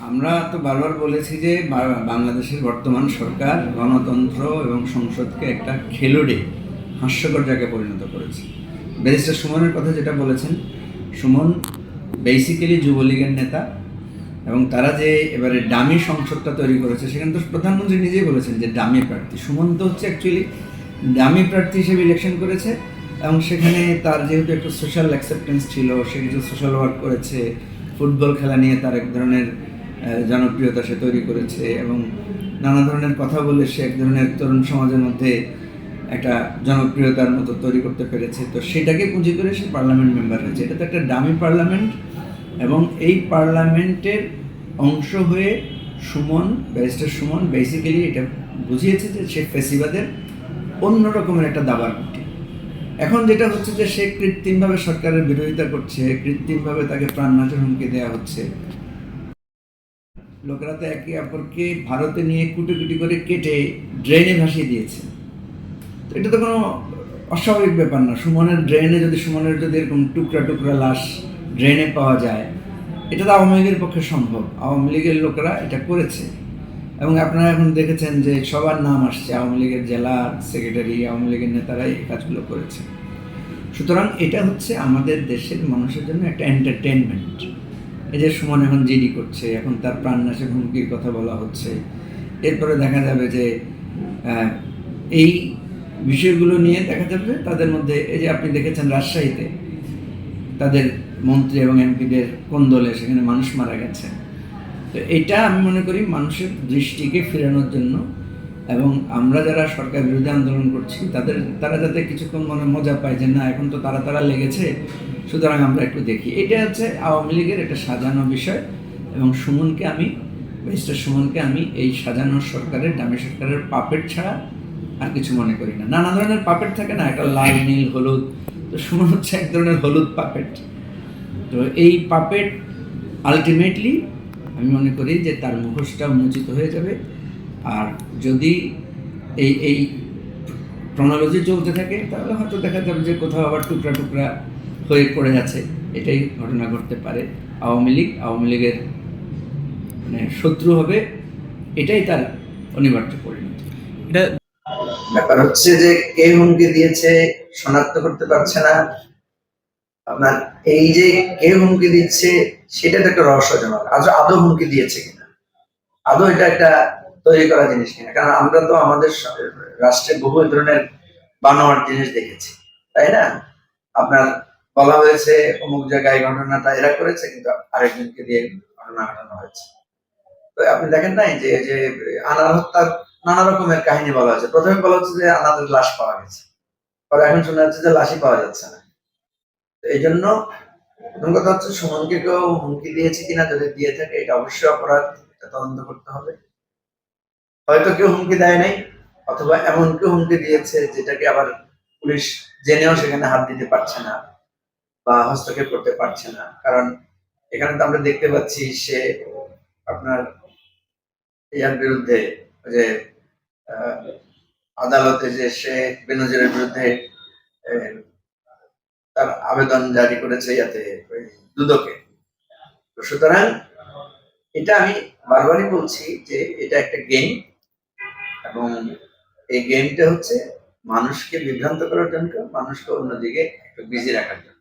আমরা তো বারবার বলেছি যে বাংলাদেশের বর্তমান সরকার গণতন্ত্র এবং সংসদকে একটা খেলুড়ে হাস্যকর জায়গায় পরিণত করেছে। ব্যারিস্টার সুমনের কথা যেটা বলেছেন, সুমন বেসিক্যালি যুবলীগের নেতা, এবং তারা যে এবারে ডামি সংসদটা তৈরি করেছে সেখানে তো প্রধানমন্ত্রী নিজেই বলেছেন যে ডামি প্রার্থী। সুমন তো হচ্ছে অ্যাকচুয়ালি ডামি প্রার্থী হিসেবে ইলেকশন করেছে, এবং সেখানে তার যেহেতু একটু সোশ্যাল অ্যাকসেপ্টেন্স ছিল, সে কিছু সোশ্যাল ওয়ার্ক করেছে, ফুটবল খেলা নিয়ে তার এক ধরনের জনপ্রিয়তা সে তৈরি করেছে, এবং নানা ধরনের কথা বলে সে এক ধরনের তরুণ সমাজের মধ্যে একটা জনপ্রিয়তার মতো তৈরি করতে পেরেছে। তো সেটাকে পুঁজি করে সে পার্লামেন্ট মেম্বার হয়েছে। এটা তো একটা ডামি পার্লামেন্ট, এবং এই পার্লামেন্টের অংশ হয়ে সুমন, ব্যারিস্টার সুমন বেসিক্যালি এটা বুঝিয়েছে যে সে ফেসিবাদের অন্য রকমের একটা দাবার গুটি। এখন যেটা হচ্ছে যে সে কৃত্রিমভাবে সরকারের বিরোধিতা করছে, কৃত্রিমভাবে তাকে প্রাণনাশের হুমকি দেওয়া হচ্ছে। লোকেরা তো একে অপরকে ভারতে নিয়ে কুটি কুটি করে কেটে ড্রেনে ভাসিয়ে দিয়েছে। তো এটা তো কোনো অস্বাভাবিক ব্যাপার না। সুমনের ড্রেনে যদি সুমনের যদি এরকম টুকরা টুকরা লাশ ড্রেনে পাওয়া যায়, এটা তো আওয়ামী লীগের পক্ষে সম্ভব। আওয়ামী লীগের লোকেরা এটা করেছে, এবং আপনারা এখন দেখেছেন যে সবার নাম আসছে, আওয়ামী লীগের জেলা সেক্রেটারি, আওয়ামী লীগের নেতারাই এই কাজগুলো করেছে। সুতরাং এটা হচ্ছে আমাদের দেশের মানুষের জন্য একটা এন্টারটেনমেন্ট। এই যে সুমন এখন জিডি করছে, এখন তার প্রাণনাশের হুমকির কথা বলা হচ্ছে। এরপরে দেখা যাবে যে এই বিষয়গুলো নিয়ে দেখা যাবে তাদের মধ্যে, এই যে আপনি দেখেছেন রাজশাহীতে তাদের মন্ত্রী এবং এমপিদের কোন্দলে সেখানে মানুষ মারা গেছে। তো এটা আমি মনে করি মানুষের দৃষ্টিকে ফেরানোর জন্য, এবং আমরা যারা সরকার বিরোধী আন্দোলন করছি তারা যাতে কিছুক্ষণ মনে মজা পায় যে না এখন তো তারা লেগেছে, সুতরাং আমরা একটু দেখি। এটা হচ্ছে আওয়ামী লীগের একটা সাজানো বিষয়, এবং ব্যারিস্টার সুমনকে আমি এই সাজানো সরকারের, ডামি সরকারের পাপেট ছাড়া আর কিছু মনে করি না। নানা ধরনের পাপেট থাকে না, একটা লাল, নীল, হলুদ, তো সুমন হচ্ছে এক ধরনের হলুদ পাপেট। তো এই পাপেট আলটিমেটলি আমি মনে করি যে তার মুখোশটা উন্মোচিত হয়ে যাবে। আর যদি এই ক্রনোলজি চলতে থাকে তাহলে হয়তো দেখা যাবে যে কোথাও আবার টুকরা টুকরা হয়ে পড়ে যাচ্ছে। এটাই ঘটনা ঘটতে পারে। আওয়ামী লীগের মানে শত্রু হবে, এটাই তার অনিবার্য পরিণতি। এটা ব্যাপার হচ্ছে যে কে হুমকি দিয়েছে শনাক্ত করতে পারছে না। আপনার এই যে কে হুমকি দিচ্ছে সেটা তো একটা রহস্যজনক। আদৌ হুমকি দিয়েছে কিনা, আদৌ এটা একটা তৈরি করা জিনিস কিনা। কারণ আমরা তো আমাদের রাষ্ট্রে বহু ধরনের বানোয়ার জিনিস দেখেছি, তাই না? আপনার বলা হয়েছে অমুক জায়গায় ঘটনাটা এরা করেছে, কিন্তু আরেকজনকে দিয়ে ঘটনা ঘটানো হয়েছে। তো আপনি দেখেন নাই যে যে আনার হত্যার নানা রকমের কাহিনী বলা হয়েছে। প্রথমে বলা হচ্ছে যে আনাদের লাশ পাওয়া গেছে, পরে এখন শোনা যাচ্ছে যে লাশই পাওয়া যাচ্ছে না। এই জন্য প্রথম কথা হচ্ছে সুমনকে কেউ হুমকি দিয়েছে কিনা, যদি দিয়ে থাকে এটা অবশ্যই অপরাধ, এটা তদন্ত করতে হবে। হয়তো কেউ হুমকি দেয় নাই, অথবা এমন কেউ হুমকি দিয়েছে যেটাকে আবার পুলিশ জেনেও সেখানে হাত দিতে পারছে না বা হস্তক্ষেপ করতে পারছে না। কারণ এখানে তো আমরা দেখতে পাচ্ছি সে আপনার ইয়ার বিরুদ্ধে, যে আদালতে যে সে বেনজিরের বিরুদ্ধে তার আবেদন জারি করেছে ইয়াতে দুদকে। সুতরাং এটা আমি বারবারই বলছি যে এটা একটা গেম, এবং এই গেমটা হচ্ছে মানুষকে বিভ্রান্ত করার জন্য, মানুষকে অন্যদিকে একটু বিজি রাখার জন্য।